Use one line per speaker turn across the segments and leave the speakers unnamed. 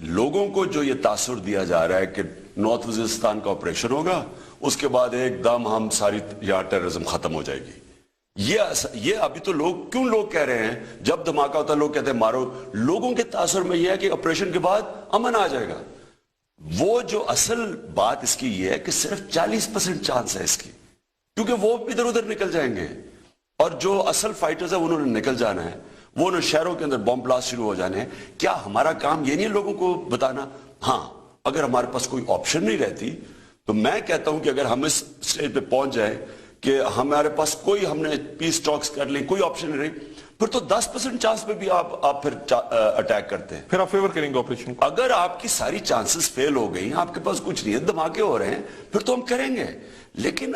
لوگوں کو جو یہ تاثر دیا جا رہا ہے کہ نارتھ وزیرستان کا آپریشن ہوگا اس کے بعد ایک دم ہم ساری یہاں ٹیررزم ختم ہو جائے گی، یہ ابھی تو لوگ کہہ رہے ہیں جب دھماکہ ہوتا ہے لوگ کہتے ہیں مارو، لوگوں کے تاثر میں یہ ہے کہ آپریشن کے بعد امن آ جائے گا. وہ جو اصل بات اس کی یہ ہے کہ صرف 40% چانس ہے اس کی، کیونکہ وہ ادھر ادھر نکل جائیں گے اور جو اصل فائٹرز ہیں انہوں نے نکل جانا ہے، وہ انہوں شہروں کے اندر بم بلاسٹ شروع ہو جانے ہیں. کیا ہمارا کام یہ نہیں ہے لوگوں کو بتانا؟ ہاں، اگر ہمارے پاس کوئی آپشن نہیں رہتی تو میں کہتا ہوں کہ اگر ہم اس اسٹیج پہ پہنچ جائے کہ ہمارے پاس کوئی، ہم نے پیس ٹاکس کر لیں، کوئی آپشن نہیں رہی، پھر تو 10% چانس پہ بھی آپ پھر اٹیک کرتے ہیں.
پھر آپ فیور کریں گے آپریشن کو؟
اگر آپ کی ساری چانسز فیل ہو گئی، آپ کے پاس کچھ نہیں ہے، دھماکے ہو رہے ہیں، پھر تو ہم کریں گے. لیکن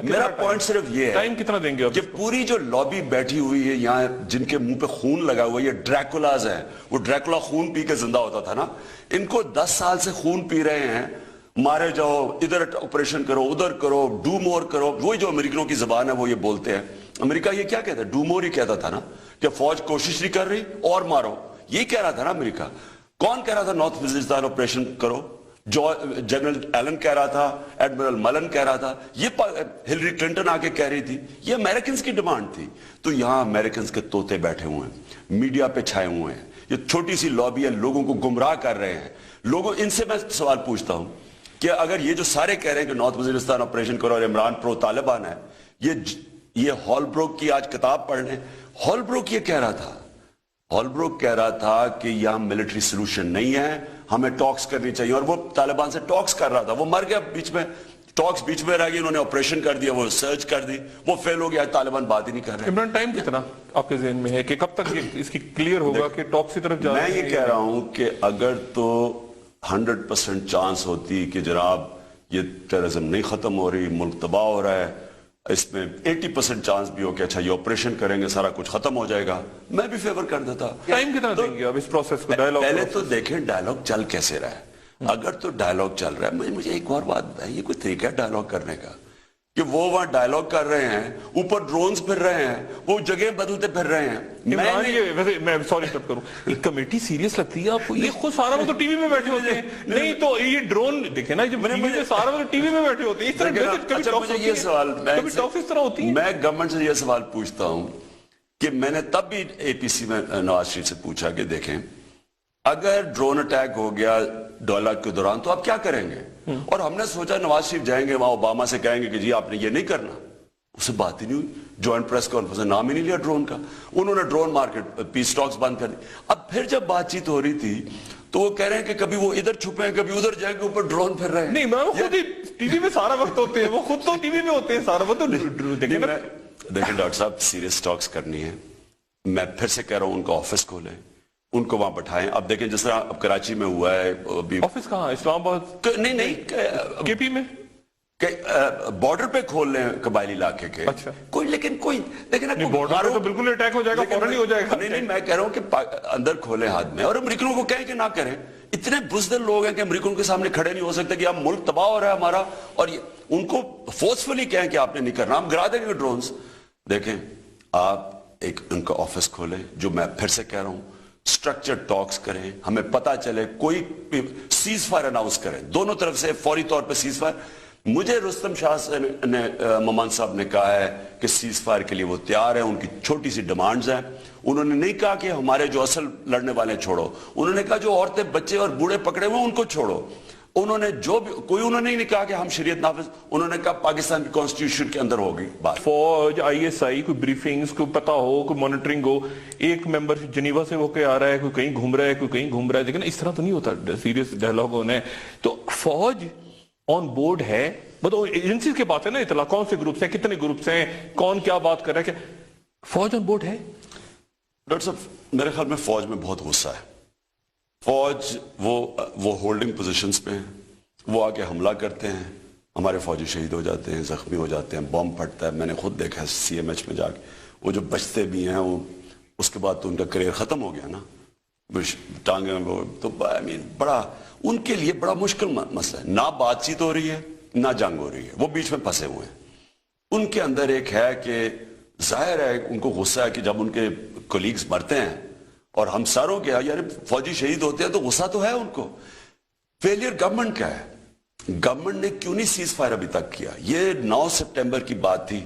میرا پوائنٹ صرف یہ ہے
ٹائم کتنا دیں گے
کہ پوری جو لابی بیٹھی ہوئی ہے یہاں، جن کے منہ پہ خون لگا ہوا ہے، یہ ڈریکولاز ہیں، وہ ڈریکولا خون پی کے زندہ ہوتا تھا نا، ان کو 10 سال سے خون پی رہے ہیں، مارے جاؤ، ادھر آپریشن کرو، ادھر کرو، ڈو مور کرو. وہی جو امریکنوں کی زبان ہے وہ یہ بولتے ہیں. امریکہ یہ کیا کہتا ہے؟ ڈو مور ہی کہتا تھا نا، کہ فوج کوشش نہیں کر رہی اور مارو، یہ کہہ رہا تھا نا امریکہ. کون کہہ رہا تھا نارتھ وزیرستان آپریشن کرو؟ جو جنرل ایلن کہہ رہا تھا، ایڈمرل ملن کہہ رہا تھا، یہ ہلری کلنٹن آ کے کہہ رہی تھی، یہ امریکنز کی ڈیمانڈ تھی. تو یہاں امریکنز کے طوطے بیٹھے ہوئے ہیں، میڈیا پہ چھائے ہوئے ہیں، یہ چھوٹی سی لابی ہے، لوگوں کو گمراہ کر رہے ہیں. لوگوں ان سے میں سوال پوچھتا ہوں کہ اگر یہ جو سارے کہہ رہے ہیں کہ نارتھ وزیرستان آپریشن کرو اور عمران پرو طالبان ہے، یہ ہال بروک کی آج کتاب پڑھ لیں. ہال بروک یہ کہہ رہا تھا، ہال بروک کہہ رہا تھا کہ یہاں ملٹری سلوشن نہیں ہے، ہمیں ٹاکس کرنی چاہیے، اور وہ طالبان سے ٹاکس کر رہا تھا. وہ مر گیا بیچ میں، ٹاکس بیچ میں رہ گئی، انہوں نے آپریشن کر دیا، وہ سرچ کر دی، وہ فیل ہو گیا، آج طالبان بات ہی نہیں کر رہے.
عمران ٹائم کتنا آپ کے ذہن میں ہے کہ کب تک اس کی کلیئر ہوگا کہ ٹاکس کی طرف جا رہے ہیں؟
میں یہ کہہ رہا ہوں کہ اگر تو 100% چانس ہوتی کہ جناب یہ ٹیررزم نہیں ختم ہو رہی، ملک تباہ ہو رہا ہے، اس میں 80% چانس بھی ہو کہ اچھا یہ آپریشن کریں گے سارا کچھ ختم ہو جائے گا، میں بھی فیور کر دیتا.
ٹائم کتنا دیں گے اب اس پروسیس کو؟ ڈائیلاگ
پہلے تو دیکھیں ڈائیلاگ چل کیسے رہا ہے. اگر تو ڈائیلاگ چل رہا ہے، مجھے ایک اور بات بتائیں، یہ کوئی طریقہ ہے ڈائیلاگ کرنے کا کہ وہ وہاں ڈائیلاگ کر رہے ہیں، اوپر ڈرونز پھر رہے ہیں، وہ جگہ بدلتے پھر رہے ہیں.
میں سوری کٹ کروں، کمیٹی سیریس لگتی ہے آپ کو؟ یہ خود سارا وقت ٹی وی میں بیٹھے ہوتے ہیں. نہیں تو یہ ڈرون دیکھیں نا، سارا وقت ٹی وی میں بیٹھے ہوتے ہیں. اس طرح
مجھے یہ سوال،
ٹاکس اس طرح ہوتی ہے.
میں گورنمنٹ سے یہ سوال پوچھتا ہوں کہ میں نے تب بھی اے پی سی میں نواز شریف سے پوچھا کہ دیکھیں اگر ڈرون اٹیک ہو گیا ڈائیلاگ کے دوران تو آپ کیا کریں گے؟ اور ہم نے سوچا نواز شریف جائیں گے وہاں اوباما سے کہیں گے کہ جی آپ نے یہ نہیں کرنا. اس سے بات ہی نہیں ہوئی، جوائنٹ پریس کانفرنس نے نام ہی نہیں لیا ڈرون کا. انہوں نے ڈرون مارکیٹ پیس ٹاکس بند کر دی. اب پھر جب بات چیت ہو رہی تھی تو وہ کہہ رہے ہیں کہ کبھی وہ ادھر چھپے ہیں، کبھی ادھر جائیں گے، اوپر ڈرون پھر رہے ہیں.
نہیں، میں خود ہی ٹی وی میں سارا وقت ہوتے ہیں، وہ خود تو ٹی وی میں ہوتے ہیں سارا وقت.
دیکھیں ڈاکٹر صاحب، سیریس ٹاکس کرنی ہے. میں پھر سے کہہ رہا ہوں ان کا آفس کھولیں، ان کو وہاں بٹھائیں. اب دیکھیں جس طرح اب کراچی میں ہوا ہے،
آفس کہاں؟ اسلام آباد؟
نہیں
کے پی میں
بارڈر پہ کھول لیں قبائلی علاقے کے.
اچھا
کوئی لیکن
بارڈر پہ تو بالکل اٹیک ہو جائے گا، فوراً ہی ہو جائے گا.
نہیں میں کہہ رہا ہوں کہ اندر کھولیں ہاتھ میں، اور امریکنوں کو کہیں کہ نہ کریں. اتنے بزدل لوگ ہیں کہ امریکنوں کے سامنے کھڑے نہیں ہو سکتے کہ اب ملک تباہ ہو رہا ہے ہمارا، اور ان کو فورسفلی کہیں کہ آپ نے نہیں کرنا، ہم گرا دیں گے ڈرونز. دیکھیں آپ ایک ان کا آفس کھولیں، جو میں پھر سے کہہ رہا ہوں سٹرکچر ٹاکس کریں، ہمیں پتا چلے، کوئی سیز فائر اناؤنس کریں دونوں طرف سے فوری طور پہ سیز فائر. مجھے رستم شاہ نے ممان صاحب نے کہا ہے کہ سیز فائر کے لیے وہ تیار ہیں، ان کی چھوٹی سی ڈیمانڈز ہیں. انہوں نے نہیں کہا کہ ہمارے جو اصل لڑنے والے چھوڑو، انہوں نے کہا جو عورتیں بچے اور بوڑھے پکڑے ہوئے ان کو چھوڑو. انہوں نے جو بھی انہوں نے نہیں کہا کہ ہم شریعت نافذ، انہوں نے کہا پاکستان کی کانسٹیٹیوشن کے اندر ہوگی بات.
فوج، آئی ایس آئی، کوئی بریفنگز کو پتا ہو، کوئی مانیٹرنگ ہو. ایک ممبر جنیوا سے ہو کے آ رہا ہے، کوئی کہیں گھوم رہا ہے، کوئی کہیں گھوم رہا ہے. لیکن اس طرح تو نہیں ہوتا سیریس ڈائیلاگ ہونا ہے. تو فوج آن بورڈ ہے، مطلب ایجنسیز کے پاس ہے نا اطلاع، کون سے گروپس ہیں، کتنے گروپس ہیں، کون کیا بات کر رہا ہے، کہ فوج آن بورڈ ہے؟
ڈاکٹر صاحب میرے خیال میں فوج میں بہت غصہ ہے. فوج وہ ہولڈنگ پوزیشنز پہ ہیں، وہ آ کے حملہ کرتے ہیں، ہمارے فوجی شہید ہو جاتے ہیں، زخمی ہو جاتے ہیں، بم پھٹتا ہے. میں نے خود دیکھا ہے سی ایم ایچ میں جا کے، وہ جو بچتے بھی ہیں وہ اس کے بعد تو ان کا کریئر ختم ہو گیا نا، ٹانگیں وہ تو بڑا ان کے لیے بڑا مشکل مسئلہ ہے. نہ بات چیت ہو رہی ہے نہ جنگ ہو رہی ہے، وہ بیچ میں پھنسے ہوئے ہیں. ان کے اندر ایک ہے کہ ظاہر ہے ان کو غصہ ہے کہ جب ان کے کولیگز مرتے ہیں اور ہم ساروں کے یار فوجی شہید ہوتے ہیں تو غصہ تو ہے ان کو. فیلئر گورنمنٹ کا ہے. گورنمنٹ نے کیوں نہیں سیز فائر ابھی تک کیا؟ یہ 9 سپٹمبر کی بات تھی,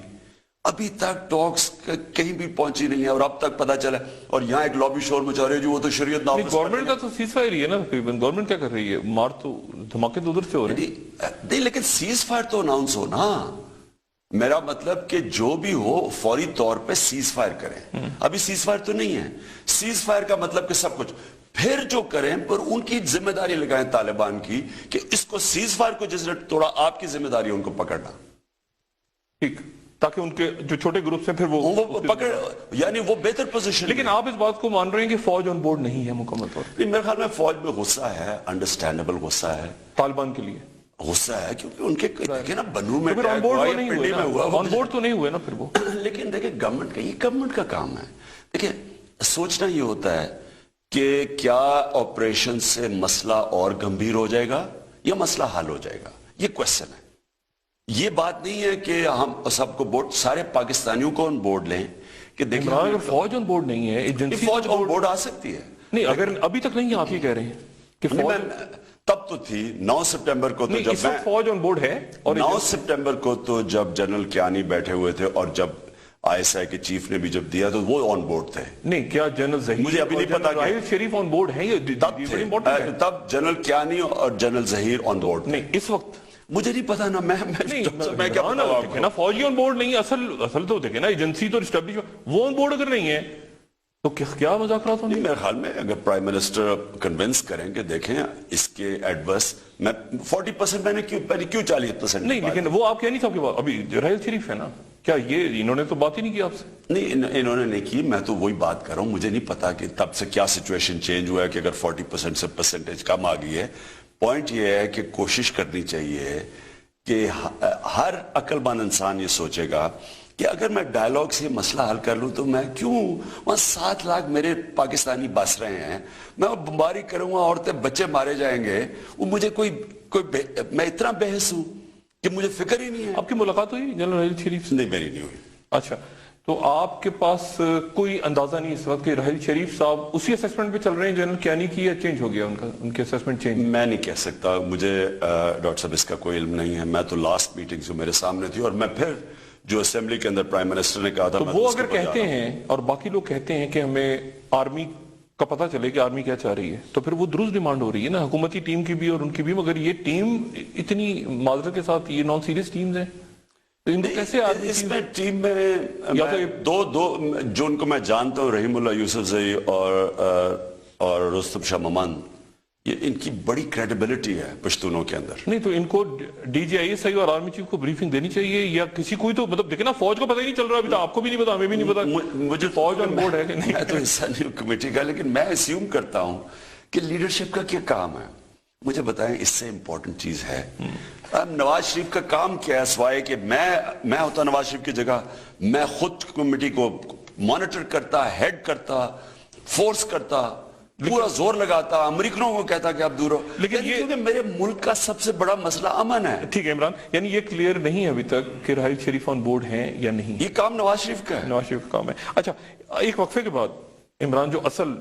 ابھی تک ٹاکس کہیں بھی پہنچی نہیں ہے, اور اب تک پتا چلا. اور یہاں ایک لابی شور مچا رہے جو وہ تو شریعت نافذ.
گورنمنٹ کا تو سیز فائر ہی ہے نا, گورنمنٹ کیا کر رہی ہے؟ مار تو دھماکے تو ادھر سے ہو رہے ہیں.
نہیں لیکن سیز فائر تو اناؤنس ہو نا. میرا مطلب کہ جو بھی ہو فوری طور پہ سیز فائر کریں. ابھی سیز فائر تو نہیں ہے. سیز فائر کا مطلب کہ سب کچھ پھر جو کریں پر ان کی ذمہ داری لگائیں طالبان کی کہ اس کو سیز فائر کو جس نے توڑا آپ کی ذمہ داری ان کو پکڑنا.
ٹھیک, تاکہ ان کے جو چھوٹے گروپس ہیں پھر وہ
پکڑ, یعنی وہ بہتر پوزیشن.
لیکن آپ اس بات کو مان رہے ہیں کہ فوج آن بورڈ نہیں ہے مکمل طور پر؟
میرے خیال میں فوج میں غصہ ہے, انڈرسٹینڈیبل غصہ ہے
طالبان کے لیے
غصہ ہے, کیونکہ ان کے دیکھیں نا بنو میں
آن بورڈ تو نہیں ہوئے نا پھر وہ.
لیکن دیکھیں گورنمنٹ کا, یہ گورنمنٹ کا کام ہے. دیکھیں سوچنا یہ ہوتا ہے کہ کیا آپریشن سے مسئلہ اور گمبھیر ہو جائے گا یا مسئلہ حل ہو جائے گا, یہ کوشچن ہے. یہ بات نہیں ہے کہ ہم سب کو بورڈ, سارے پاکستانیوں کو آن بورڈ لیں کہ دیکھیں
اگر فوج آن بورڈ نہیں ہے, ایجنسی
فوج آن بورڈ آ سکتی ہے.
نہیں, اگر ابھی تک نہیں ہے, آپ یہ کہہ رہے ہیں کہ فوج
تب تو تھی 9 سپٹمبر کو تو جب
فوج آن بورڈ ہے, اور
9 سپٹمبر کو تو جب جنرل کیانی بیٹھے ہوئے تھے اور جب آئی ایس آئی کے چیف نے بھی جب دیا تو وہ آن بورڈ تھے.
نہیں, کیا جنرل ظہیر
مجھے ابھی نہیں پتا
راحیل شریف آن بورڈ ہیں؟ یہ
تب جنرل کیانی اور جنرل ظہیر آن بورڈ.
نہیں اس وقت
مجھے نہیں پتا نا, میں کیا بتاؤں
نا. فوجی آن بورڈ نہیں, اصل تو دیکھیں نا ایجنسی تو اسٹیبلش وہ آن بورڈ اگر نہیں ہے تو کیا مذاکرات ہوں گے؟
میرے خیال میں اگر پرائم منسٹر کنونس کریں کہ دیکھیں اس کے ایڈورس میں 40% میں نے کیوں 40%.
نہیں لیکن وہ آپ کیا نہیں صاحب کے بعد ابھی راحیل شریف ہے نا, کیا یہ انہوں نے تو بات ہی نہیں کی آپ سے؟
نہیں انہوں نے نہیں کی, میں تو وہی بات کر رہا ہوں. مجھے نہیں پتا کہ تب سے کیا سچویشن چینج ہوا ہے کہ اگر 40% سے پرسنٹیج کم آ گئی ہے. پوائنٹ یہ ہے کہ کوشش کرنی چاہیے کہ ہر عقل مند انسان یہ سوچے گا کہ اگر میں ڈائیلاگ سے مسئلہ حل کر لوں تو میں کیوں وہاں 7 لاکھ میرے پاکستانی بس رہے ہیں, میں بمباری کروں گا, عورتیں بچے مارے جائیں گے, وہ مجھے میں اتنا بحث ہوں کہ مجھے فکر ہی نہیں ہے.
آپ کی ملاقات ہوئی جنرل راحیل شریف سے؟
نہیں, میری نہیں ہوئی.
اچھا, تو آپ کے پاس کوئی اندازہ نہیں اس وقت کہ راحیل شریف صاحب اسی اسیسمنٹ پہ چل رہے ہیں جنرل کیانی کی, یا چینج ہو گیا ان کے اسیسمنٹ چینج؟
میں نہیں کہہ سکتا, مجھے ڈاکٹر صاحب اس کا کوئی علم نہیں ہے. میں تو لاسٹ میٹنگ جو میرے سامنے تھی, اور میں پھر جو اسمبلی کے اندر پرائم منسٹر نے کہا تھا,
تو وہ اگر کہتے ہیں اور باقی لوگ کہتے ہیں کہ ہمیں آرمی کا پتہ چلے کہ آرمی کیا چاہ رہی ہے, تو پھر وہ درست ڈیمانڈ ہو رہی ہے نا حکومتی ٹیم کی بھی اور ان کی بھی. مگر یہ ٹیم اتنی معذرت کے ساتھ یہ نان سیریس ٹیمز ہیں, تو ان کو کیسے آرمی
اس میں ٹیم میں دو جو ان کو میں جانتا ہوں, رحیم اللہ یوسف زئی اور رستم شاہ ممان, یہ ان کی بڑی کریڈیبلٹی ہے پشتونوں کے اندر.
نہیں تو ان کو D G I S I اور آرمی چیف کو بریفنگ دینی چاہیے, یا کسی کوئی تو مطلب دیکھیں نا فوج کو پتہ ہی نہیں چل رہا ابھی تک, آپ کو بھی نہیں پتا, ہمیں بھی نہیں پتا
مجھے
فوج آن بورڈ ہے کہ نہیں.
میں تو حصہ نہیں ہوں کمیٹی کا, لیکن میں اسیوم کرتا ہوں کہ لیڈرشپ کا کیا کام ہے. مجھے بتائیں اس سے امپورٹنٹ چیز ہے نواز شریف کا کام کیا ہے, سوائے کہ میں ہوتا نواز شریف کی جگہ, میں خود کمیٹی کو مانیٹر کرتا, ہیڈ کرتا, فورس کرتا, پورا زور لگاتا, امریکنوں کو کہتا کہ آپ دور ہو. لیکن کیونکہ میرے ملک کا سب سے بڑا مسئلہ امن ہے.
ٹھیک ہے عمران, یعنی یہ کلیئر نہیں ہے ابھی تک کہ راحیل شریف آن بورڈ ہیں یا نہیں.
یہ کام نواز شریف کا ہے.
نواز شریف کا کام ہے. اچھا, ایک وقفے کے بعد عمران جو اصل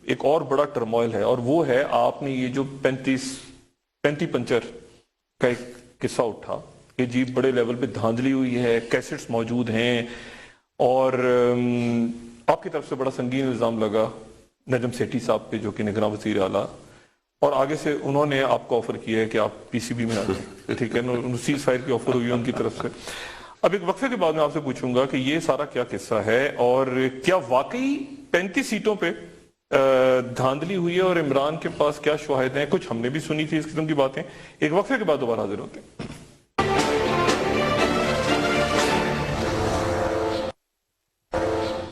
ایک اور بڑا ٹرموائل ہے, اور وہ ہے آپ نے یہ جو 35 پنچر کا ایک قصہ اٹھا کہ جی بڑے لیول پہ دھاندلی ہوئی ہے, کیسٹس موجود ہیں, اور آپ کی طرف سے بڑا سنگین الزام لگا نجم سیٹھی صاحب پہ جو کہ نگراں وزیر اعلیٰ, اور آگے سے انہوں نے آپ کو آفر کیا ہے کہ آپ پی سی بی میں آ جائیں. ٹھیک ہے, سیز فائر کی آفر ہوئی ان کی طرف سے. اب ایک وقفے کے بعد میں آپ سے پوچھوں گا کہ یہ سارا کیا قصہ ہے, اور کیا واقعی 35 سیٹوں پہ دھاندلی ہوئی ہے, اور عمران کے پاس کیا شواہد ہیں. کچھ ہم نے بھی سنی تھی اس قسم کی باتیں. ایک وقفے کے بعد دوبارہ حاضر ہوتے ہیں.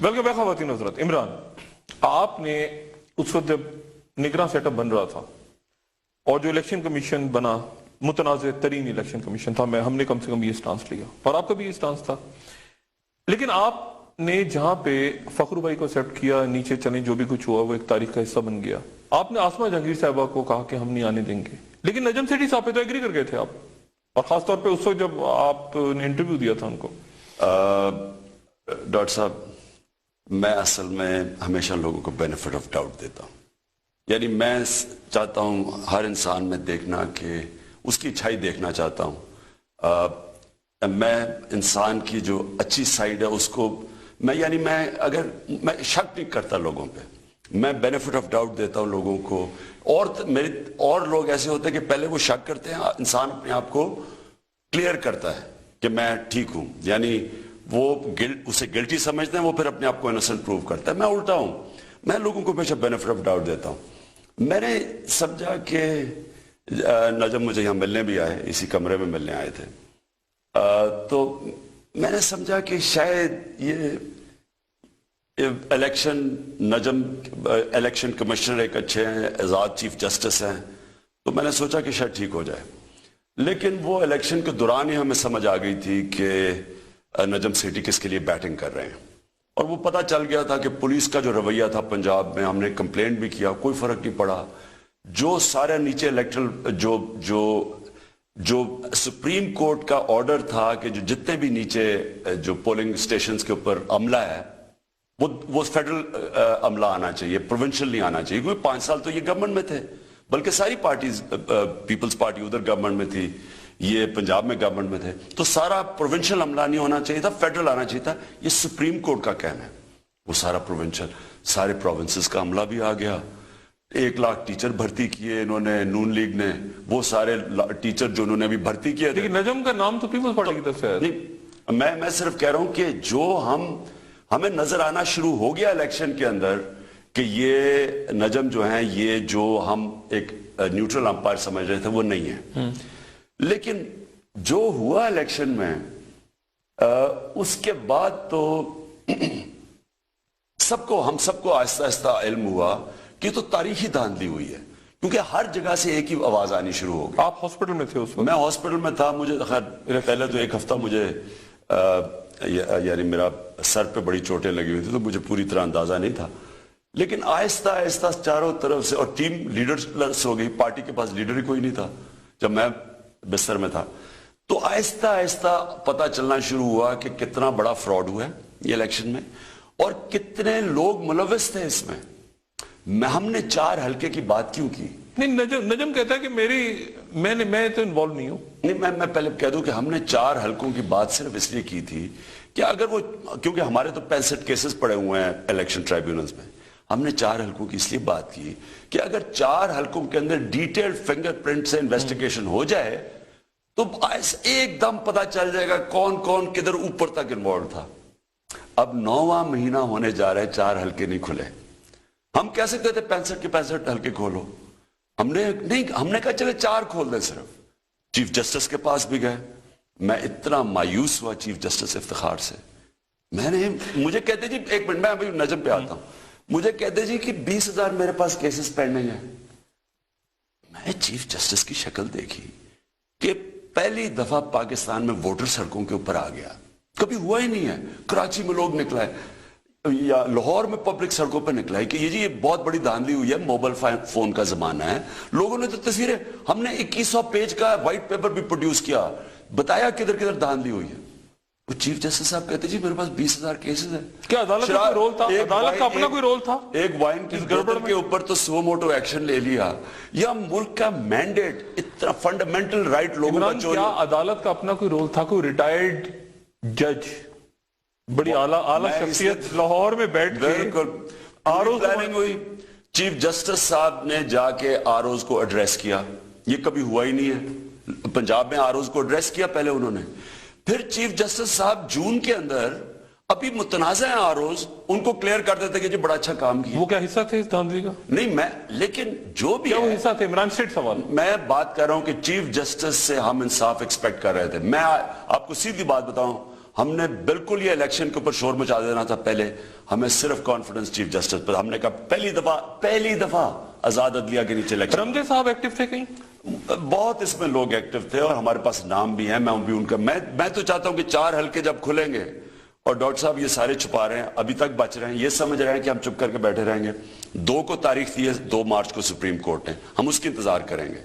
ویلکم بیک خواتین و حضرات. عمران, آپ نے اس وقت جب نگراں سیٹ اپ بن رہا تھا اور جو الیکشن کمیشن بنا, متنازع ترین الیکشن کمیشن تھا, ہم نے کم سے کم یہ سٹانس لیا, اور آپ کا بھی یہ سٹانس تھا, لیکن آپ نے جہاں پہ فخر بھائی کو ایکسیپٹ کیا, نیچے چلیں جو بھی کچھ ہوا وہ ایک تاریخ کا حصہ بن گیا. آپ نے آسمہ جہانگیر صاحبہ کو کہا کہ ہم نہیں آنے دیں گے, لیکن نجم سیٹھی صاحب پہ تو ایگری کر گئے تھے آپ, اور خاص طور پہ اس وقت جب آپ نے انٹرویو دیا تھا ان کو.
ڈاکٹر صاحب میں اصل میں ہمیشہ لوگوں کو بینیفٹ آف ڈاؤٹ دیتا ہوں. یعنی میں چاہتا ہوں ہر انسان میں دیکھنا کہ اس کی اچھائی دیکھنا چاہتا ہوں. میں انسان کی جو اچھی سائیڈ ہے اس کو میں میں شک نہیں کرتا لوگوں پہ, میں بینیفٹ آف ڈاؤٹ دیتا ہوں لوگوں کو. اور لوگ ایسے ہوتے ہیں کہ پہلے وہ شک کرتے ہیں, انسان اپنے آپ کو کلیئر کرتا ہے کہ میں ٹھیک ہوں, یعنی وہ اسے گلٹی سمجھتے ہیں, وہ پھر اپنے آپ کو انوسنٹ پروو کرتا ہے. میں الٹا ہوں, میں لوگوں کو ہمیشہ بینیفٹ آف ڈاؤٹ دیتا ہوں. میں نے سمجھا کہ نجم مجھے یہاں ملنے بھی آئے, اسی کمرے میں ملنے آئے تھے, تو میں نے سمجھا کہ شاید یہ الیکشن نجم الیکشن کمشنر ایک اچھے ہیں, آزاد چیف جسٹس ہیں, تو میں نے سوچا کہ شاید ٹھیک ہو جائے. لیکن وہ الیکشن کے دوران ہی ہمیں سمجھ آ گئی تھی کہ نجم سیٹھی کس کے لیے بیٹنگ کر رہے ہیں, اور وہ پتہ چل گیا تھا کہ پولیس کا جو رویہ تھا پنجاب میں, ہم نے کمپلینٹ بھی کیا, کوئی فرق نہیں پڑا. جو سارے نیچے الیکٹرل جو سپریم کورٹ کا آرڈر تھا کہ جو جتنے بھی نیچے جو پولنگ اسٹیشنز کے اوپر عملہ ہے وہ فیڈرل عملہ آنا چاہیے, پروونشل نہیں آنا چاہیے, کیونکہ 5 سال تو یہ گورنمنٹ میں تھے, بلکہ ساری پارٹیز, پیپلز پارٹی ادھر گورنمنٹ میں تھی, یہ پنجاب میں گورنمنٹ میں تھے, تو سارا پروونشل عملہ نہیں ہونا چاہیے تھا, فیڈرل آنا چاہیے تھا. یہ سپریم کورٹ کا کہنا ہے. وہ سارا پروونشل, سارے پروونسز کا عملہ بھی آ گیا. 1 لاکھ ٹیچر بھرتی کیے انہوں نے, نون لیگ نے, وہ سارے ٹیچر جو انہوں نے بھی بھرتی کیے.
لیکن نجم کا نام تو پیپلز پارٹی کی طرف سے ہے.
نہیں, میں صرف کہہ رہا ہوں کہ جو ہمیں نظر آنا شروع ہو گیا الیکشن کے اندر کہ یہ نجم جو ہیں, یہ جو ہم ایک نیوٹرل امپائر سمجھ رہے تھے وہ نہیں ہے. لیکن جو ہوا الیکشن میں اس کے بعد تو ہم سب کو آہستہ آہستہ علم ہوا کہ تو تاریخی دھاندلی ہوئی ہے, کیونکہ ہر جگہ سے ایک ہی آواز آنی شروع ہو گئی.
آپ ہاسپٹل میں تھے اس وقت؟
میں ہاسپٹل میں تھا. مجھے خیر پہلے تو 1 ہفتہ مجھے یعنی میرا سر پہ بڑی چوٹیں لگی ہوئی تھی, تو مجھے پوری طرح اندازہ نہیں تھا. لیکن آہستہ آہستہ چاروں طرف سے, اور ٹیم لیڈرز ہو گئی, پارٹی کے پاس لیڈر ہی کوئی نہیں تھا جب میں بستر میں تھا, تو آہستہ آہستہ پتہ چلنا شروع ہوا کہ کتنا بڑا فراڈ ہوا ہے یہ الیکشن میں, اور کتنے لوگ ملوث تھے اس میں. ہم نے 4 حلقے کی بات کیوں کی؟
نہیں, نجم کہتا ہے کہ میں تو انوالو نہیں ہوں.
نہیں, میں پہلے کہہ دوں کہ ہم نے 4 حلقوں کی بات صرف اس لیے کی تھی کہ اگر وہ, کیونکہ ہمارے تو 65 کیسز پڑے ہوئے ہیں الیکشن ٹرائیبیونلز میں, ہم نے 4 حلقوں کی اس لیے بات کی کہ اگر 4 حلقوں کے اندر ڈیٹیلڈ فنگر پرنٹ سے انویسٹیگیشن ہو جائے تو ایک دم پتا چل جائے گا کون کون کدھر اوپر تک انوالو تھا. اب 9واں مہینہ ہونے جا رہے, 4 حلقے نہیں کھلے. ہم کہہ سکتے تھے 65 کے 65 حلقے کھولو, ہم نے کہا چلے 4 کھول دیں صرف. چیف جسٹس کے پاس بھی گئے, میں اتنا مایوس ہوا چیف جسٹس افتخار سے. مجھے کہتے جی ایک منٹ, میں ابھی نجم پہ آتا ہوں, مجھے کہتے جی کہ 20,000 میرے پاس کیسز پینڈنگ ہیں. میں چیف جسٹس کی شکل دیکھی کہ پہلی دفعہ پاکستان میں ووٹر سڑکوں کے اوپر آ گیا, کبھی ہوا ہی نہیں ہے. کراچی میں لوگ نکلا ہے, یا لاہور میں پبلک سڑکوں پہ نکلا ہے کہ یہ بہت بڑی دھاندلی ہوئی ہے, موبائل فون کا زمانہ ہے. لوگوں نے تو تصویریں, ہم نے 2100 پیج کا وائٹ پیپر بھی پروڈیوس کیا, بتایا کدھر کدھر دھاندلی ہوئی ہے. وہ چیف جسٹس صاحب کہتے جی میرے پاس 20,000 کیسز ہیں.
کیا عدالت کا کوئی رول تھا؟ عدالت کا اپنا کوئی رول تھا؟
ایک وائن کی گڑبڑ کے اوپر تو سو موٹو ایکشن لے لیا, یا ملک کا مینڈیٹ, اتنا فنڈامنٹل رائٹ لوگوں کا چوری.
کیا عدالت کا اپنا کوئی رول تھا؟ کوئی ریٹائرڈ جج, بڑی اعلیٰ شخصیت لاہور میں بیٹھ کے
پلاننگ ہوئی, چیف جسٹس صاحب نے جا کے آروز کو ایڈریس کیا, یہ کبھی ہوا ہی نہیں ہے. پنجاب میں آروز کو ایڈریس کیا پہلے انہوں نے, پھر چیف جسٹس صاحب جون کے اندر, ابھی متنازع ہیں آروز, ان کو کلیئر کر دیتے کہ جی بڑا اچھا کام کیا.
وہ کیا حصہ تھے اس دھاندلی کا؟
نہیں, لیکن جو بھی
وہ حصہ تھے. عمران اسٹیٹ سوال,
میں بات کر رہا ہوں کہ چیف جسٹس سے ہم انصاف ایکسپیکٹ کر رہے تھے. میں آپ کو سیدھی بات بتاؤں, ہم نے بالکل یہ الیکشن کے اوپر شور مچا دینا تھا. پہلے ہمیں صرف کانفیڈنس چیف جسٹس پر, ہم نے کہا پہلی دفعہ آزاد عدلیہ کے نیچے الیکشن.
رمدے صاحب ایکٹیو تھے کہیں؟
بہت اس میں لوگ ایکٹیو تھے, اور ہمارے پاس نام بھی ہیں. میں بھی ان کا, میں تو چاہتا ہوں کہ 4 حلقے جب کھلیں گے, اور ڈاکٹر صاحب یہ سارے چھپا رہے ہیں, ابھی تک بچ رہے ہیں, یہ سمجھ رہے ہیں کہ ہم چپ کر کے بیٹھے رہیں گے. 2 کو تاریخ دی ہے, 2 مارچ کو سپریم کورٹ نے, ہم اس کی انتظار کریں گے.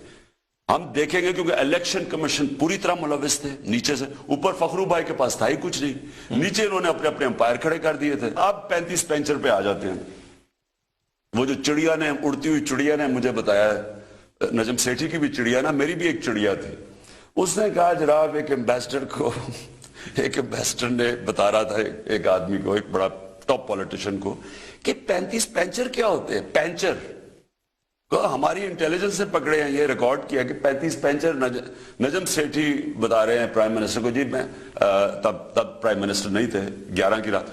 ہم دیکھیں گے کیونکہ الیکشن کمیشن پوری طرح ملوث تھے نیچے سے اوپر. فخرو بھائی کے پاس تھا ہی کچھ نہیں, نیچے انہوں نے اپنے اپنے امپائر کھڑے کر دیے تھے. اب 35 پینچر پہ آ جاتے ہیں. وہ جو چڑیا نے, اڑتی ہوئی چڑیا نے مجھے بتایا, نجم سیٹھی کی بھی چڑیا نا, میری بھی ایک چڑیا تھی. اس نے کہا جناب ایک ایمبیسڈر نے بتا رہا تھا ایک آدمی کو, ایک بڑا ٹاپ پولیٹیشین کو, کہ 35 پینچر کیا ہوتے ہیں. پینچر ہماری انٹیلیجنس سے پکڑے ہیں, یہ ریکارڈ کیا کہ 35 پینچر. نجم سیٹھی بتا رہے ہیں پرائم منسٹر کو, جی میں تب پرائم منسٹر نہیں تھے 11 کی رات,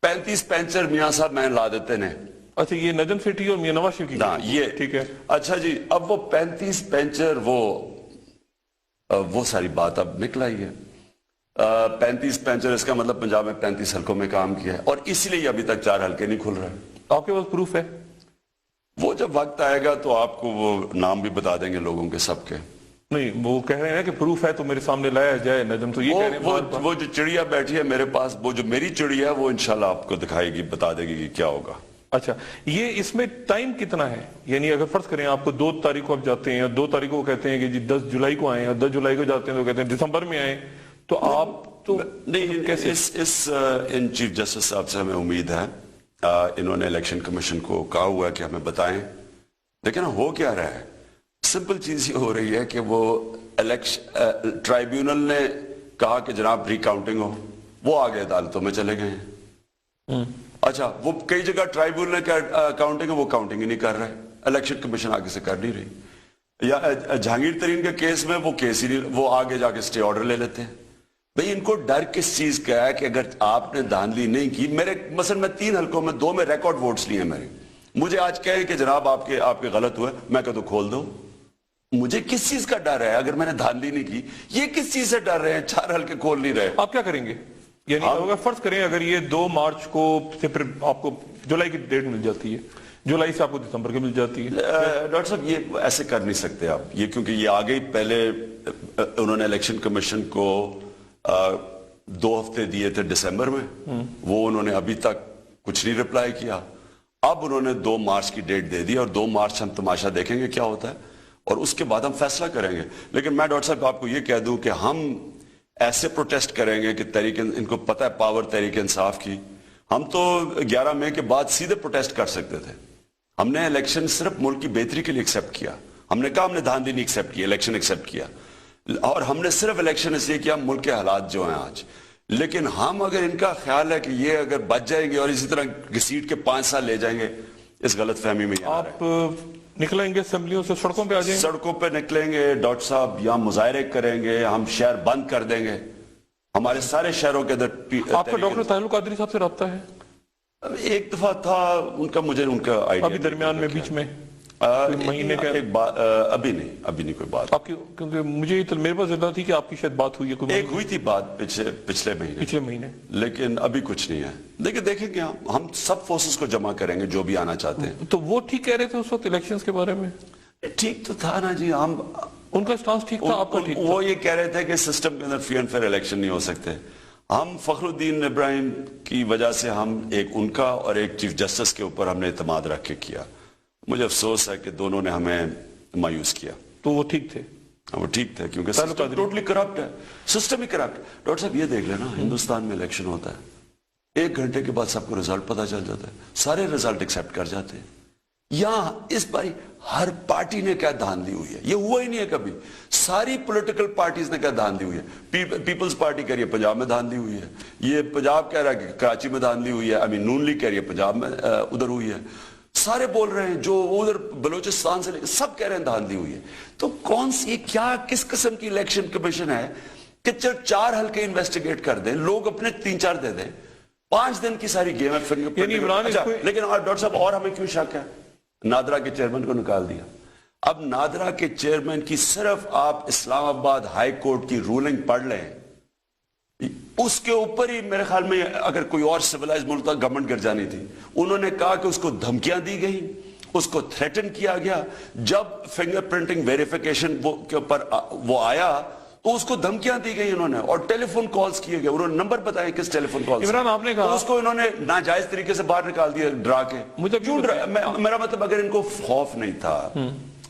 35 پینچر میاں صاحب میں لا دیتے نے.
اچھا یہ نجم سیٹھی اور میاں نواز شریف کی,
یہ
ٹھیک ہے.
اچھا جی, اب وہ 35 پینچر وہ ساری بات اب نکل آئی ہے. 35 پینچر, اس کا مطلب پنجاب میں 35 حلقوں میں کام کیا ہے, اور اس لیے ابھی تک 4 حلقے نہیں کھل رہے.
آپ کے پاس پروف ہے؟
وہ جب وقت آئے گا تو آپ کو وہ نام بھی بتا دیں گے لوگوں کے سب کے.
نہیں وہ کہہ رہے ہیں کہ پروف ہے تو میرے سامنے لایا جائے. نجم تو یہ کہہ رہے ہیں
وہ جو چڑیا بیٹھی ہے میرے پاس, وہ جو میری چڑیا ہے وہ انشاءاللہ آپ کو دکھائے گی, بتا دے گی کہ کیا ہوگا.
اچھا یہ اس میں ٹائم کتنا ہے؟ یعنی اگر فرض کریں آپ کو 2 تاریخ کو آپ جاتے ہیں, اور 2 تاریخ کو کہتے ہیں کہ جی 10 جولائی کو آئیں, اور 10 جولائی کو جاتے ہیں تو کہتے ہیں دسمبر میں آئیں, تو آپ تو
نہیں,
کیسے؟
ان چیف جسٹس صاحب سے ہمیں امید ہے, انہوں نے الیکشن کمیشن کو کہا ہوا ہے کہ ہمیں بتائیں. لیکن ہو کیا رہا ہے, سمپل چیز یہ ہو رہی ہے کہ وہ ٹرائیبیونل نے کہا کہ جناب ری کاؤنٹنگ ہو, وہ آگے عدالتوں میں چلے گئے ہیں. اچھا وہ کئی جگہ ٹرائیبیونل نے کہا کاؤنٹنگ ہے, وہ کاؤنٹنگ ہی نہیں کر رہے, الیکشن کمیشن آگے سے کر نہیں رہی. یا جہانگیر ترین کے کیس میں وہ کیس ہی نہیں, وہ آگے جا کے اسٹے آرڈر لے لیتے ہیں. بھئی ان کو ڈر کس چیز کا ہے کہ اگر آپ نے دھاندلی نہیں کی, میرے مثلا میں 3 حلقوں میں 2 میں ریکارڈ ووٹس لیے ہیں میرے, مجھے آج کہیں کہ جناب آپ کے غلط ہوئے, میں کہتا ہوں کھول دو. مجھے کس چیز کا ڈر ہے اگر میں نے دھاندلی نہیں کی؟ یہ کس چیز سے ڈر رہے ہیں, 4 حلقے کھول نہیں رہے.
آپ کیا کریں گے؟ یعنی اگر فرض کریں اگر یہ 2 مارچ کو سے پھر آپ کو جولائی کی ڈیٹ مل جاتی ہے, جولائی سے آپ کو دسمبر کی مل جاتی ہے.
ڈاکٹر صاحب یہ ایسے کر نہیں سکتے آپ, یہ کیونکہ یہ آگے ہی پہلے انہوں نے الیکشن کمیشن کو 2 ہفتے دیے تھے دسمبر میں, وہ انہوں نے ابھی تک کچھ نہیں رپلائی کیا. اب انہوں نے 2 مارچ کی ڈیٹ دے دی, اور 2 مارچ ہم تماشا دیکھیں گے کیا ہوتا ہے, اور اس کے بعد ہم فیصلہ کریں گے. لیکن میں ڈاکٹر صاحب آپ کو یہ کہہ دوں کہ ہم ایسے پروٹیسٹ کریں گے کہ ان کو پتہ ہے پاور تحریک انصاف کی. ہم تو 11 مئی کے بعد سیدھے پروٹیسٹ کر سکتے تھے. ہم نے الیکشن صرف ملک کی بہتری کے لیے ایکسیپٹ کیا. ہم نے کہا ہم نے دھاندلی نہیں ایکسیپٹ کی, الیکشن ایکسیپٹ کیا, اور ہم نے صرف الیکشن اس لیے کیا ملک کے حالات جو ہیں آج. لیکن ہم اگر ان کا خیال ہے کہ یہ اگر بچ جائیں گے اور اسی طرح گھسیٹ کے 5 سال لے جائیں گے, اس غلط فہمی میں
آپ نکلیں گے اسمبلیوں سے, سڑکوں پہ آ جائیں گے؟
سڑکوں پہ نکلیں گے ڈاکٹر صاحب, یہاں مظاہرے کریں گے, ہم شہر بند کر دیں گے, ہمارے سارے شہروں کے اندر.
آپ کا ڈاکٹر طاہر القادری صاحب سے رابطہ ہے؟
ایک دفعہ تھا ان کا, مجھے ان کا آئیڈیا
ابھی درمیان میں بیچ میں مہینے کا
ابھی نہیں کوئی بات
آپ کی, کیونکہ مجھے میرے پاس اطلاع تھی کہ آپ کی شاید بات ہوئی ہے,
ایک ہوئی تھی بات پچھلے مہینے, لیکن ابھی کچھ نہیں ہے. لیکن دیکھیں گے ہم سب فورسز کو جمع کریں گے جو بھی آنا چاہتے ہیں.
تو وہ ٹھیک کہہ رہے تھے اس وقت الیکشنز کے بارے میں؟
ٹھیک تو تھا نا جی, ہم
ان کا سٹانس ٹھیک تھا, آپ کا ٹھیک تھا.
وہ یہ کہہ رہے تھے کہ سسٹم کے اندر فری اینڈ فیئر الیکشن نہیں ہو سکتے. ہم فخر الدین ابراہیم کی وجہ سے ہم ایک ان کا اور ایک چیف جسٹس کے اوپر ہم نے اعتماد رکھ کے کیا. مجھے افسوس ہے کہ دونوں نے ہمیں مایوس کیا.
تو وہ ٹھیک تھے؟
وہ ٹھیک تھے کیونکہ سسٹم ٹوٹلی کرپٹ ہے, سسٹم ہی کرپٹ. ڈاکٹر صاحب یہ دیکھ لینا, ہندوستان میں الیکشن ہوتا ہے, 1 گھنٹے کے بعد سب کو رزلٹ پتا چل جاتا ہے, سارے رزلٹ ایکسیپٹ کر جاتے ہیں. یہاں اس باری ہر پارٹی نے کیا دھاندلی ہوئی ہے, یہ ہوا ہی نہیں ہے کبھی. ساری پولیٹیکل پارٹیز نے کیا دھاندلی ہوئی ہے. پیپلز پارٹی کہہ رہی ہے پنجاب میں دھاندلی ہوئی ہے, یہ پنجاب کہہ رہا ہے کہ کراچی میں دھاندلی ہوئی ہے, نون لیگ کہہ رہی ہے پنجاب میں ادھر ہوئی ہے. سارے بول رہے ہیں جو ادھر بلوچستان سے سب کہہ رہے ہیں دھاندلی ہوئی ہے. تو کون سی کیا کس قسم کی الیکشن کمیشن ہے کہ 4 حلقے انویسٹیگیٹ کر دیں, لوگ اپنے 3-4 دے دیں, 5 دن کی ساری گیم ہے. لیکن ڈاکٹر صاحب اور ہمیں کیوں شک ہے, نادرا کے چیئرمین کو نکال دیا. اب نادرا کے چیئرمین کی صرف آپ اسلام آباد ہائی کورٹ کی رولنگ پڑھ لیں, اس کے اوپر ہی میرے خیال میں اگر کوئی اور سیولائز ملک تھا گورنمنٹ گر جانی تھی. انہوں نے کہا کہ اس کو دھمکیاں دی گئی, اس کو تھریٹن کیا گیا. جب فنگر پرنٹنگ ویریفیکیشن کے اوپر وہ آیا تو اس کو دھمکیاں دی گئی انہوں نے, اور ٹیلی فون کالز کیے گئے, انہوں نے نمبر بتائے کس ٹیلی فون کالز.
عمران آپ نے کہا
اس کو انہوں نے ناجائز طریقے سے باہر نکال دیا ڈرا کے. میرا مطلب اگر ان کو خوف نہیں تھا,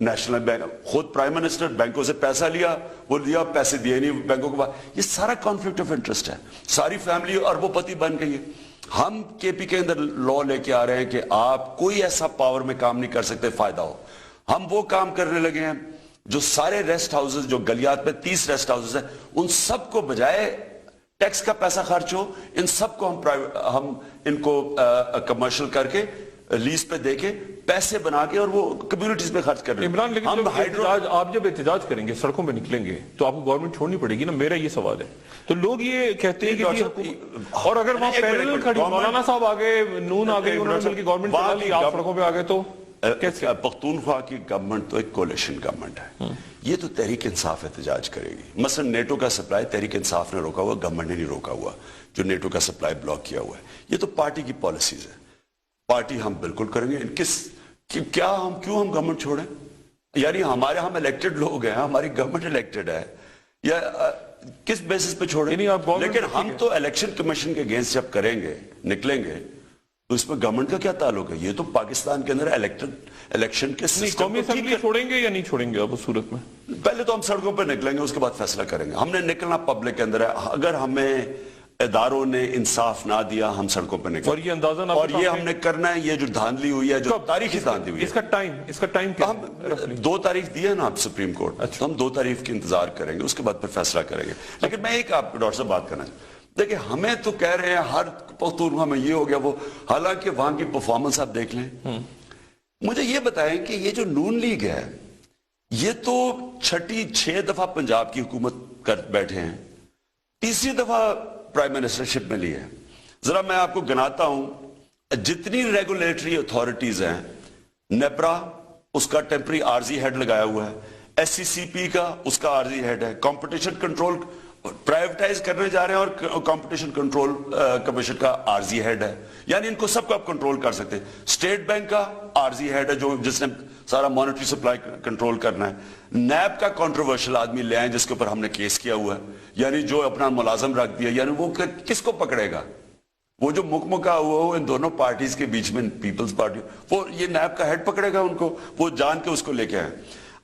نیشنل بینک خود پرائم منسٹر بینکوں سے پیسہ لیا, وہ لیا پیسے دیے نہیں بینکوں کے بعد. یہ سارا کانفلکٹ آف انٹرسٹ ہے. ساری فیملی اربوں پتی بن گئی ہے. ہم کے پی کے اندر لا لے کے آ رہے ہیں کہ آپ کوئی ایسا پاور میں کام نہیں کر سکتے فائدہ ہو. ہم وہ کام کرنے لگے ہیں جو سارے ریسٹ ہاؤسز جو گلیات میں 30 ریسٹ ہاؤسز ہیں ان سب کو بجائے ٹیکس کا پیسہ خرچ ہو ان سب کو ہم ان کو کمرشل کر کے لیز پہ دے کے پیسے بنا کے اور وہ کمیونٹیز میں خرچ کر رہے ہیں.
عمران لیکن آپ جب احتجاج کریں گے سڑکوں پہ نکلیں گے تو آپ کو گورنمنٹ چھوڑنی پڑے گی نا, میرا یہ سوال ہے. تو لوگ یہ کہتے ہیں کہ اور اگر وہاں پیرلل کھڑی مولانا صاحب آگے نون آگے انہوں نے مل کے گورنمنٹ چلا لی, آپ سڑکوں پہ آگے تو
پختونخوا کی گورنمنٹ تو ایک کولیشن گورنمنٹ ہے. یہ تو تحریک انصاف احتجاج کرے گی. مثلا نیٹو کا سپلائی تحریک انصاف نے روکا ہوا, گورنمنٹ نے نہیں روکا ہوا جو نیٹو کا سپلائی بلاک کیا ہوا ہے. یہ تو پارٹی کی پالیسیز ہے. پارٹی ہم بالکل کریں گے. کیوں ہم گورنمنٹ چھوڑیں؟ یعنی ہم الیکٹڈ لوگ ہیں, ہماری گورنمنٹ الیکٹڈ ہے, یا کس بیسس پہ چھوڑیں؟ لیکن ہم تو الیکشن کمیشن کے اگینسٹ جب کریں گے نکلیں گے تو اس میں گورنمنٹ کا کیا تعلق ہے؟ یہ تو پاکستان کے اندر الیکشن کے سسٹم
قومی اسمبلی چھوڑیں گے یا نہیں چھوڑیں گے اب اس صورت میں؟
پہلے تو ہم سڑکوں پہ نکلیں گے, اس کے بعد فیصلہ کریں گے. ہم نے نکلنا پبلک کے اندر ہے. اگر ہمیں اداروں نے انصاف نہ دیا ہم سڑکوں پہ نکلیں.
اور یہ اندازہ
اور یہ ہم نے کرنا ہے. یہ جو دھاندلی ہوئی ہے, جو تاریخی دھاندلی ہوئی ہے,
اس کا ٹائم کیا؟
ہم 2 تاریخ دی ہے نا آپ سپریم کورٹ, تو ہم 2 تاریخ کی انتظار کریں گے, اس کے بعد پھر فیصلہ کریں گے. لیکن میں ایک آپ ڈاکٹر صاحب بات کرنا چاہتا ہوں. دیکھیں ہمیں تو کہہ رہے ہیں ہر پختونخوا میں یہ ہو گیا وہ, حالانکہ وہاں کی پرفارمنس آپ دیکھ لیں. مجھے یہ بتائیں کہ یہ جو نون لیگ ہے یہ تو 6 دفعہ پنجاب کی حکومت کر بیٹھے ہیں, 3ری دفعہ پرائم منسٹرشپ میں لی ہے. ذرا میں آپ کو گناتا ہوں جتنی ریگولیٹری اتھارٹیز ہیں. نیپرا اس کا ٹیمپری عارضی ہیڈ لگایا ہوا ہے, ایس سی سی پی کا اس کا عارضی ہیڈ ہے, کمپٹیشن کنٹرول پرائیویٹائز کرنے جا رہے ہیں اور کمپٹیشن کنٹرول کمیشن کا عارضی ہیڈ ہے. یعنی ان کو سب کو آپ کنٹرول کر سکتے ہیں. اسٹیٹ بینک کا عارضی ہیڈ ہے جس نے سارا مانیٹری سپلائی کنٹرول کرنا ہے. نیب کا کنٹروورشل آدمی لے آئیں جس کے اوپر ہم نے کیس کیا ہوا ہے, یعنی جو اپنا ملازم رکھ دیا, یعنی وہ کس کو پکڑے گا؟ وہ جو مکمکا ہوا ہو ان دونوں پارٹیز کے بیچ میں, پیپلز پارٹی, وہ یہ نیب کا ہیڈ پکڑے گا ان کو, وہ جان کے اس کو لے کے آئیں.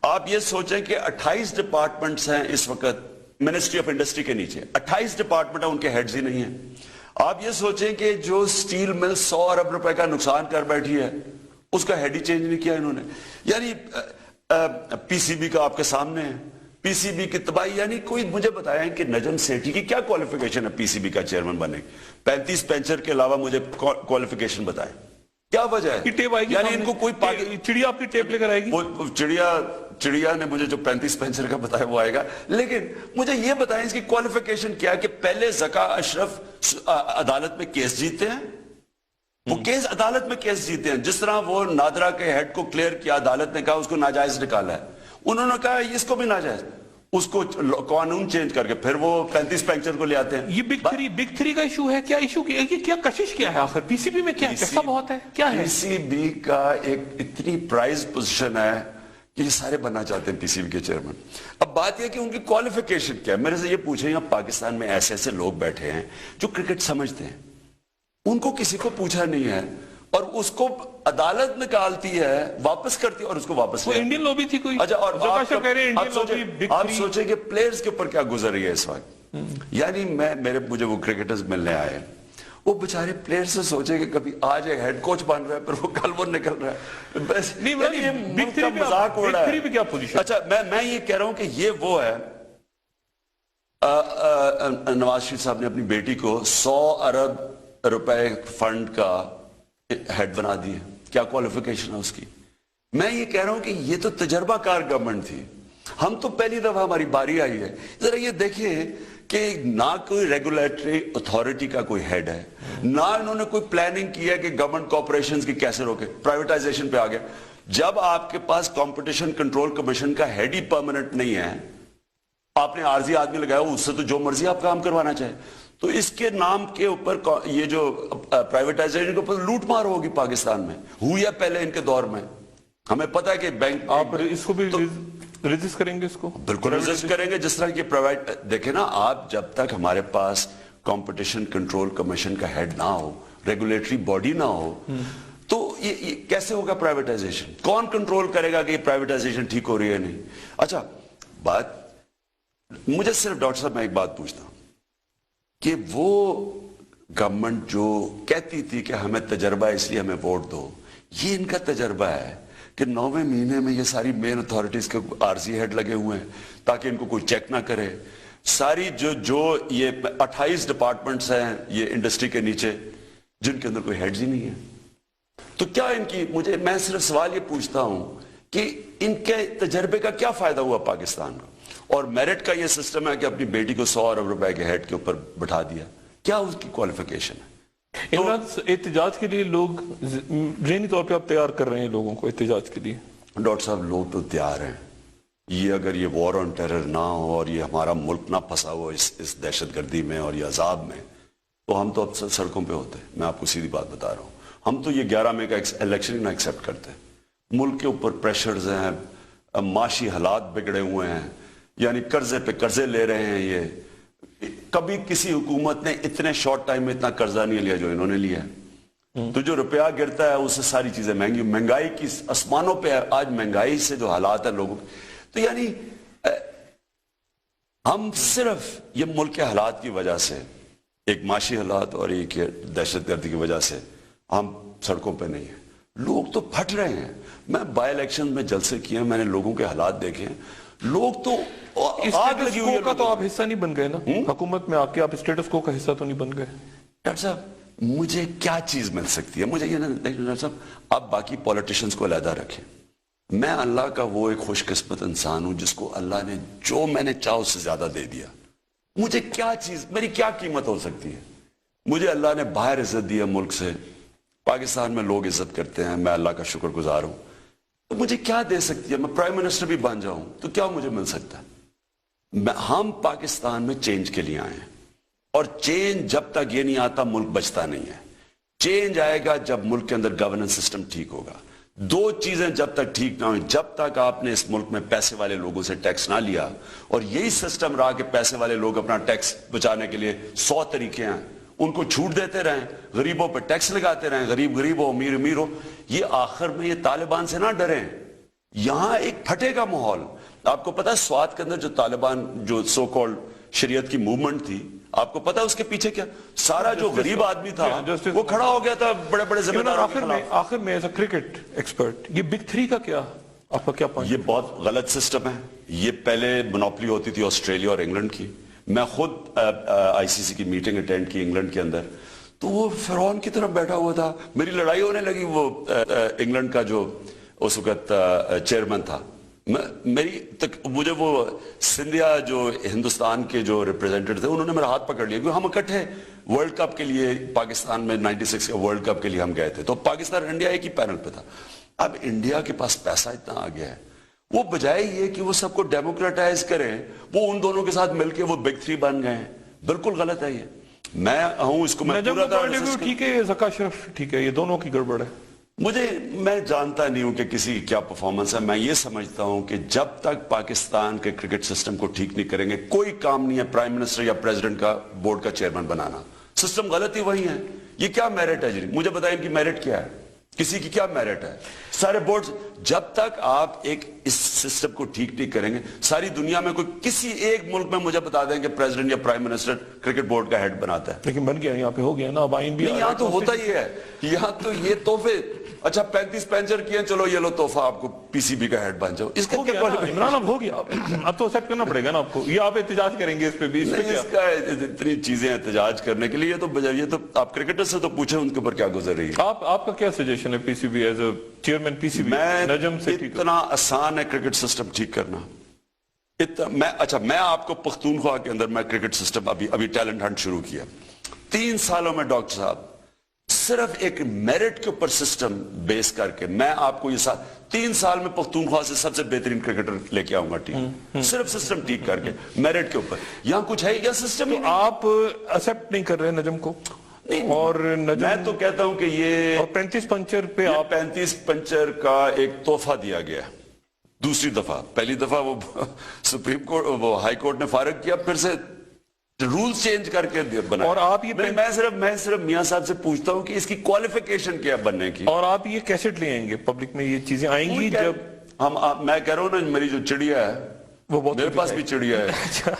آپ یہ سوچیں کہ 28 ڈپارٹمنٹس ہیں اس وقت منسٹری آف انڈسٹری کے نیچے, 28 ڈپارٹمنٹ ہیں, ان کے ہیڈز ہی نہیں ہیں. آپ یہ سوچیں کہ جو سٹیل مل 100 ارب روپے کا نقصان کر بیٹھی ہے اس کا ہیڈ ہی چینج نہیں کیا انہوں نے. یعنی پی سی بی کا آپ کے سامنے ہے, پی سی بی کی تباہی. یعنی کوئی مجھے بتائیں کہ نجم سیٹھی کی کیا کوالیفیکیشن ہے پی سی بی کا چیئرمین بننے کی؟ 35 پینچر کے علاوہ مجھے کوالیفیکیشن بتائیں, کیا وجہ ہے؟ یعنی ان کو کوئی
چڑیا اپنی ٹیپ لے کر آئے گی,
چڑیا نے مجھے جو 35 پینچر کا بتایا وہ آئے گا. لیکن مجھے یہ بتائیں اس کی کوالیفیکیشن کیا ہے کہ پہلے زکا اشرف عدالت میں کیس جیتے ہیں, وہ کیس عدالت میں کیس جیتے ہیں. جس طرح وہ نادرا کے ہیڈ کو کلیئر کیا, عدالت نے کہا اس کو ناجائز نکالا ہے, انہوں نے کہا اس کو بھی ناجائز, اس کو قانون چینج کر کے پھر وہ 35 پینچر کو لے آتے ہیں.
یہ بگ تھری کا ایشو ہے. کیا ایشو کیا کشش کیا ہے آخر پی سی بی میں؟ کیا پیسہ بہت ہے, کیا ہے؟
پی سی بی کا ایک اتنی پرائز پوزیشن ہے کہ یہ سارے بننا چاہتے ہیں پی سی بی کے چیئرمین. اب بات یہ کہ ان کی کوالیفیکیشن کیا ہے. میرے سے یہ پوچھیں, اب پاکستان میں ایسے ایسے لوگ بیٹھے ہیں جو کرکٹ سمجھتے ہیں, ان کو کسی کو پوچھا نہیں ہے اور اس کو عدالت نکالتی ہے, واپس کرتی ہے اور اس کو واپس
وہ انڈین لوبی تھی کوئی.
اچھا, اور آپ سوچیں کہ پلیئرز کے اوپر کیا گزر رہی ہے اس وقت. یعنی مجھے وہ کرکٹرز ملنے آئے, وہ بچارے پلیئر سے سوچے کہ کبھی آج ایک ہیڈ کوچ بن رہا ہے پھر وہ کل وہ نکل رہا ہے, بس مذاق ہو رہا ہے. اچھا, میں یہ کہہ رہا ہوں کہ یہ وہ ہے, نواز شریف صاحب نے اپنی بیٹی کو 100 ارب روپے فنڈ کا ہیڈ بنا دیے. کیا کوالیفیکیشن ہے اس کی؟ میں یہ کہہ رہا ہوں کہ یہ تو تجربہ کار گورنمنٹ تھی. ہم تو پہلی دفعہ ہماری باری آئی ہے. ذرا یہ دیکھیں کہ نہ کوئی ریگولیٹری اتھارٹی کا کوئی ہیڈ ہے, نہ انہوں نے کوئی پلاننگ کی ہے کہ گورنمنٹ کارپوریشنز کی کیسے روکے. پرائیویٹائزیشن پہ آ گیا. جب آپ کے پاس کمپٹیشن کنٹرول کمیشن کا ہیڈ ہی پرماننٹ نہیں ہے, آپ نے عارضی آدمی لگایا, اس سے تو جو مرضی آپ کام کروانا چاہے, تو اس کے نام کے اوپر یہ جو پرائیویٹائزیشن کے اوپر لوٹ مار ہوگی پاکستان میں ہوئی ہے پہلے ان کے دور میں. ہمیں پتہ ہے کہ بینک,
آپ اس کو بھی ریزسٹ کریں گے, اس کو
بالکل ریزسٹ کریں گے. جس طرح کی پرائیویٹ, دیکھیں نا آپ, جب تک ہمارے پاس کمپٹیشن کنٹرول کمیشن کا ہیڈ نہ ہو, ریگولیٹری باڈی نہ ہو, تو یہ کیسے ہوگا پرائیویٹائزیشن؟ کون کنٹرول کرے گا کہ یہ پرائیویٹائزیشن ٹھیک ہو رہی ہے نہیں؟ اچھا بات مجھے صرف ڈاکٹر صاحب میں ایک بات پوچھتا ہوں کہ وہ گورنمنٹ جو کہتی تھی کہ ہمیں تجربہ ہے اس لیے ہمیں ووٹ دو، یہ ان کا تجربہ ہے کہ 9ویں مہینے میں یہ ساری مین اتھارٹیز کے عارضی ہیڈ لگے ہوئے ہیں تاکہ ان کو کوئی چیک نہ کرے. ساری جو یہ 28 ڈپارٹمنٹس ہیں یہ انڈسٹری کے نیچے جن کے اندر کوئی ہیڈز ہی نہیں ہے. تو کیا ان کی میں صرف سوال یہ پوچھتا ہوں کہ ان کے تجربے کا کیا فائدہ ہوا پاکستان کو؟ اور میرٹ کا یہ سسٹم ہے کہ اپنی بیٹی کو 100 ارب روپے کے ہیڈ کے اوپر بٹھا دیا، کیا اس کی کوالیفیکیشن ہے؟
عمران احتجاج کے لیے لوگ ذہنی طور پہ آپ تیار کر رہے ہیں لوگوں کو احتجاج کے لیے؟
ڈاکٹر صاحب لوگ تو تیار ہیں. یہ اگر یہ وار آن ٹیرر نہ ہو اور یہ ہمارا ملک نہ پھنسا ہو اس دہشت گردی میں اور یہ عذاب میں، تو ہم تو اب سڑکوں پہ ہوتے. میں آپ کو سیدھی بات بتا رہا ہوں، ہم تو یہ 11 مئی کا الیکشن ہی نہ ایکسیپٹ کرتے. ملک کے اوپر پریشرز ہیں، معاشی حالات بگڑے ہوئے ہیں، یعنی قرضے پہ قرضے لے رہے ہیں. یہ کبھی کسی حکومت نے اتنے شارٹ ٹائم میں اتنا قرضہ نہیں لیا جو انہوں نے لیا ہے. تو جو روپیہ گرتا ہے اس سے ساری چیزیں مہنگائی کی آسمانوں پہ ہے. آج مہنگائی سے جو حالات ہیں لوگوں، تو یعنی ہم صرف یہ ملک کے حالات کی وجہ سے، ایک معاشی حالات اور ایک دہشت گردی کی وجہ سے ہم سڑکوں پہ نہیں ہیں. لوگ تو پھٹ رہے ہیں. میں بائی الیکشن میں جلسے کیے ہیں، میں نے لوگوں کے حالات دیکھے ہیں. لوگ تو آگ لگی ہوئی ہے.
کا تو آپ حصہ نہیں بن گئے نا حکومت میں آ کے، آپ اسٹیٹس کو کا حصہ تو نہیں بن گئے.
ڈاکٹر صاحب مجھے کیا چیز مل سکتی ہے؟ مجھے یہ ڈاکٹر صاحب آپ باقی پولیٹیشنز کو علیحدہ رکھیں. میں اللہ کا وہ ایک خوش قسمت انسان ہوں جس کو اللہ نے جو میں نے چاہا اس سے زیادہ دے دیا. مجھے کیا چیز، میری کیا قیمت ہو سکتی ہے؟ مجھے اللہ نے باہر عزت دی ہے ملک سے. پاکستان میں لوگ عزت کرتے ہیں، میں اللہ کا شکر گزار ہوں. تو مجھے کیا دے سکتی ہے؟ میں پرائم منسٹر بھی بن جاؤں تو کیا مجھے مل سکتا ہے؟ ہم پاکستان میں چینج کے لیے آئے ہیں، اور چینج جب تک یہ نہیں آتا ملک بچتا نہیں ہے. چینج آئے گا جب ملک کے اندر گورننس سسٹم ٹھیک ہوگا. دو چیزیں جب تک ٹھیک نہ ہوئیں، جب تک آپ نے اس ملک میں پیسے والے لوگوں سے ٹیکس نہ لیا، اور یہی سسٹم رہا کہ پیسے والے لوگ اپنا ٹیکس بچانے کے لیے 100 طریقے ہیں، ان کو چھوٹ دیتے رہیں، غریبوں پہ ٹیکس لگاتے رہیں، غریب ہو، امیر ہو. یہ آخر میں یہ طالبان سے نہ ڈریں، یہاں ایک پھٹے گا ماحول. آپ کو پتا سوات کے اندر جو طالبان جو سو کالڈ شریعت کی موومنٹ تھی، آپ کو پتا اس کے پیچھے کیا؟ سارا جو غریب آدمی تھا وہ کھڑا ہو گیا تھا بڑے بڑے ذمہ داروں کے خلاف.
آخر میں ایز اے کرکٹ ایکسپرٹ یہ بگ 3 کا کیا آپ کا کیا پوائنٹ؟
یہ بہت غلط سسٹم ہے. یہ پہلے مونوپلی ہوتی تھی آسٹریلیا اور انگلینڈ کی. میں خود آئی سی سی کی میٹنگ اٹینڈ کی انگلینڈ کے اندر، تو وہ فرعون کی طرف بیٹھا ہوا تھا. میری لڑائی ہونے لگی. وہ انگلینڈ کا جو اس وقت چیئرمین تھا، مجھے وہ سندھیا جو ہندوستان کے جو ریپرزینٹیٹیو تھے انہوں نے میرا ہاتھ پکڑ لیا، کیونکہ ہم اکٹھے ورلڈ کپ کے لیے پاکستان میں 96 کے ورلڈ کپ کے لیے ہم گئے تھے. تو پاکستان انڈیا ایک ہی پینل پہ تھا. اب انڈیا کے پاس پیسہ اتنا آ گیا ہے، وہ بجائے یہ کہ وہ سب کو ڈیموکریٹائز کریں، وہ ان دونوں کے ساتھ مل کے وہ بگ 3 بن گئے ہیں. بالکل غلط ہے. یہ میں ہوں اس کو میں پورا طرح
ٹھیک ہے، زکا شرف ٹھیک ہے، یہ دونوں کی گڑبڑ ہے.
میں جانتا نہیں ہوں کہ کسی کی کیا پرفارمنس ہے. میں یہ سمجھتا ہوں کہ جب تک پاکستان کے کرکٹ سسٹم کو ٹھیک نہیں کریں گے، کوئی کام نہیں ہے پرائم منسٹر یا پریزیڈنٹ کا بورڈ کا چیئرمین بنانا. سسٹم غلط ہی وہی ہے. یہ کیا میرٹ ہے جی؟ مجھے بتائیں ان کی میرٹ کیا ہے؟ کسی کی کیا میرٹ ہے؟ سارے بورڈ، جب تک آپ ایک اس سسٹم کو ٹھیک نہیں کریں گے، ساری دنیا میں کوئی کسی ایک ملک میں مجھے بتا دیں کہ پریزیڈنٹ یا پرائم منسٹر کرکٹ بورڈ کا ہیڈ بناتا ہے.
لیکن بن گیا، یہاں پہ ہو گیا نا. اب آئین بھی
یہاں تو ہوتا ہی ہے. یہاں تو یہ تحفے، اچھا 35 پینچر کیے، چلو یہ لو تحفہ، آپ کو پی سی بی کا ہیڈ بن جاؤ. اس کا کیا
عمران اب ہو گیا، اب تو ایکسیپٹ کرنا پڑے گا نا آپ کو. یہ آپ احتجاج کریں گے اس پہ بھی؟
اس کا اتنی چیزیں احتجاج کرنے کے لیے یہ تو آپ کرکٹر سے تو پوچھیں ان کے اوپر کیا گزر رہی ہے.
آپ کا کیا سجیشن ہے P C B as a chairman P C B? Najam سے
اتنا آسان ہے کرکٹ سسٹم ٹھیک کرنا. میں آپ کو پختونخوا کے اندر میں کرکٹ سسٹم ابھی ٹیلنٹ ہنٹ شروع کیا 3 سالوں میں. ڈاکٹر صاحب صرف ایک میرٹ کے اوپر سسٹم بیس کر کے میں آپ کو یہ 3 سال میں پختونخوا سے سب سے بہترین کرکٹر لے کے آؤں گا ٹیم، صرف سسٹم ٹھیک کر کے میرٹ کے اوپر. یہاں کچھ ہے یا سسٹم؟
آپ ایکسیپٹ نہیں کر رہے نجم کو؟ اور
میں تو کہتا ہوں کہ یہ
35 پنچر پہ
35 پنچر کا ایک تحفہ دیا گیا. دوسری دفعہ، پہلی دفعہ وہ سپریم کورٹ، وہ ہائی کورٹ نے فارغ کیا، پھر سے رولز چینج کر کے بنا.
اور آپ یہ
میں صرف میاں صاحب سے پوچھتا ہوں کہ اس کی کوالیفیکیشن کیا بننے کی.
اور آپ یہ کیسٹ لے آئیں گے پبلک میں, یہ چیزیں آئیں گی جب
میں کہہ رہا ہوں نا, میری جو چڑیا ہے
وہ بہت,
میرے پاس بھی چڑیا ہے.
اچھا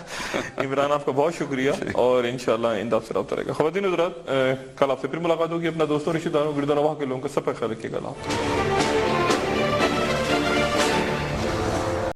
عمران, آپ کا بہت شکریہ, اور انشاءاللہ آئندہ آپ سے رابطہ رہے گا. خواتین حضرات, کل آپ سے پھر ملاقات ہوگی. اپنا دوستوں, رشتہ داروں, گردہ نواح کے لوگوں کا سب کا خیال رکھیے گا. اللہ